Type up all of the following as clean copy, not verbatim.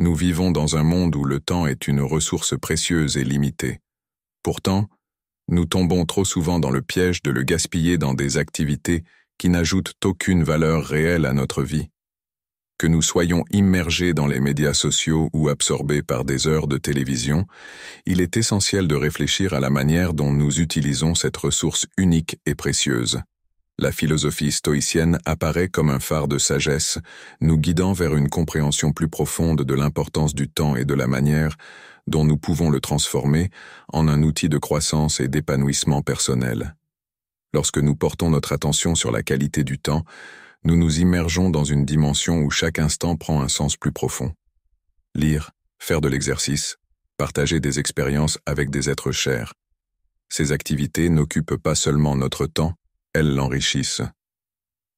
Nous vivons dans un monde où le temps est une ressource précieuse et limitée. Pourtant, nous tombons trop souvent dans le piège de le gaspiller dans des activités qui n'ajoutent aucune valeur réelle à notre vie. Que nous soyons immergés dans les médias sociaux ou absorbés par des heures de télévision, il est essentiel de réfléchir à la manière dont nous utilisons cette ressource unique et précieuse. La philosophie stoïcienne apparaît comme un phare de sagesse, nous guidant vers une compréhension plus profonde de l'importance du temps et de la manière dont nous pouvons le transformer en un outil de croissance et d'épanouissement personnel. Lorsque nous portons notre attention sur la qualité du temps, nous nous immergeons dans une dimension où chaque instant prend un sens plus profond. Lire, faire de l'exercice, partager des expériences avec des êtres chers. Ces activités n'occupent pas seulement notre temps, elles l'enrichissent.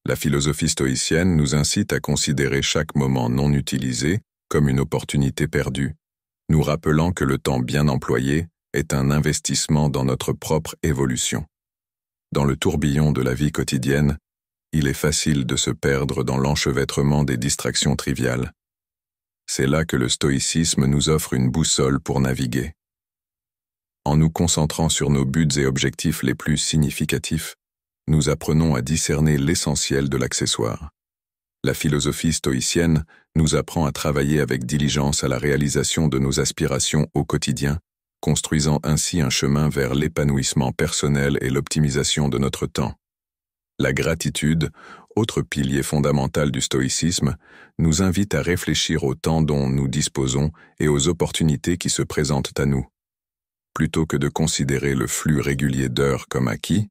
La philosophie stoïcienne nous incite à considérer chaque moment non utilisé comme une opportunité perdue, nous rappelant que le temps bien employé est un investissement dans notre propre évolution. Dans le tourbillon de la vie quotidienne, il est facile de se perdre dans l'enchevêtrement des distractions triviales. C'est là que le stoïcisme nous offre une boussole pour naviguer. En nous concentrant sur nos buts et objectifs les plus significatifs, nous apprenons à discerner l'essentiel de l'accessoire. La philosophie stoïcienne nous apprend à travailler avec diligence à la réalisation de nos aspirations au quotidien, construisant ainsi un chemin vers l'épanouissement personnel et l'optimisation de notre temps. La gratitude, autre pilier fondamental du stoïcisme, nous invite à réfléchir au temps dont nous disposons et aux opportunités qui se présentent à nous. Plutôt que de considérer le flux régulier d'heures comme acquis,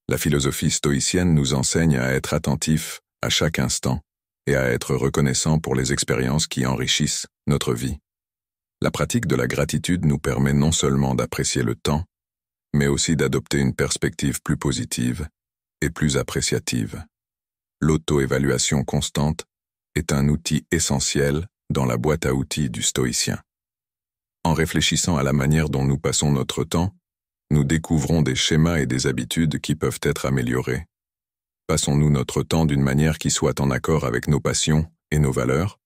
la philosophie stoïcienne nous enseigne à être attentifs à chaque instant et à être reconnaissants pour les expériences qui enrichissent notre vie. La pratique de la gratitude nous permet non seulement d'apprécier le temps, mais aussi d'adopter une perspective plus positive et plus appréciative. L'auto-évaluation constante est un outil essentiel dans la boîte à outils du stoïcien. En réfléchissant à la manière dont nous passons notre temps, nous découvrons des schémas et des habitudes qui peuvent être améliorés. Passons-nous notre temps d'une manière qui soit en accord avec nos passions et nos valeurs?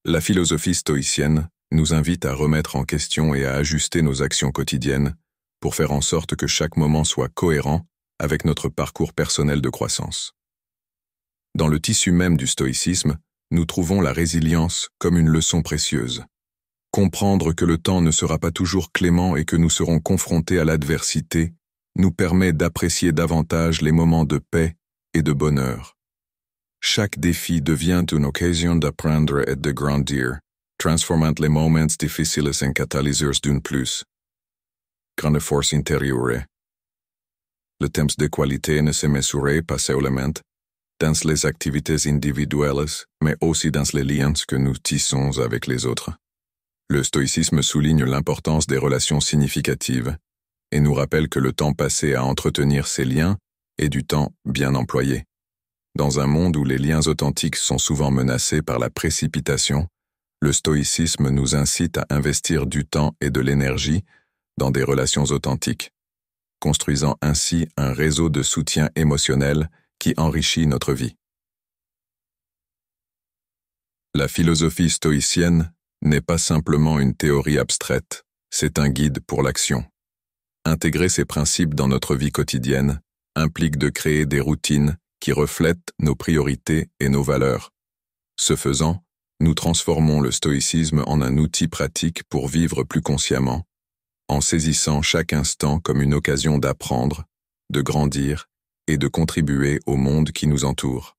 La philosophie stoïcienne nous invite à remettre en question et à ajuster nos actions quotidiennes pour faire en sorte que chaque moment soit cohérent avec notre parcours personnel de croissance. Dans le tissu même du stoïcisme, nous trouvons la résilience comme une leçon précieuse. Comprendre que le temps ne sera pas toujours clément et que nous serons confrontés à l'adversité nous permet d'apprécier davantage les moments de paix et de bonheur. Chaque défi devient une occasion d'apprendre et de grandir, transformant les moments difficiles en catalyseurs d'un plus. Grande force intérieure. Le temps de qualité ne se mesure pas seulement dans les activités individuelles, mais aussi dans les liens que nous tissons avec les autres. Le stoïcisme souligne l'importance des relations significatives et nous rappelle que le temps passé à entretenir ces liens est du temps bien employé. Dans un monde où les liens authentiques sont souvent menacés par la précipitation, le stoïcisme nous incite à investir du temps et de l'énergie dans des relations authentiques, construisant ainsi un réseau de soutien émotionnel qui enrichit notre vie. La philosophie stoïcienne n'est pas simplement une théorie abstraite, c'est un guide pour l'action. Intégrer ces principes dans notre vie quotidienne implique de créer des routines qui reflètent nos priorités et nos valeurs. Ce faisant, nous transformons le stoïcisme en un outil pratique pour vivre plus consciemment, en saisissant chaque instant comme une occasion d'apprendre, de grandir et de contribuer au monde qui nous entoure.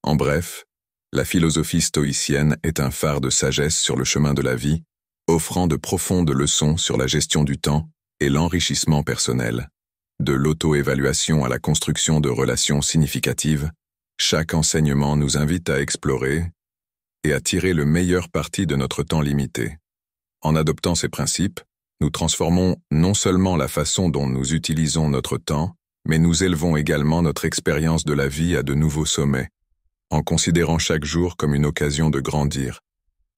En bref, la philosophie stoïcienne est un phare de sagesse sur le chemin de la vie, offrant de profondes leçons sur la gestion du temps et l'enrichissement personnel. De l'auto-évaluation à la construction de relations significatives, chaque enseignement nous invite à explorer et à tirer le meilleur parti de notre temps limité. En adoptant ces principes, nous transformons non seulement la façon dont nous utilisons notre temps, mais nous élevons également notre expérience de la vie à de nouveaux sommets, en considérant chaque jour comme une occasion de grandir,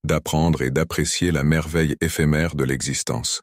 d'apprendre et d'apprécier la merveille éphémère de l'existence.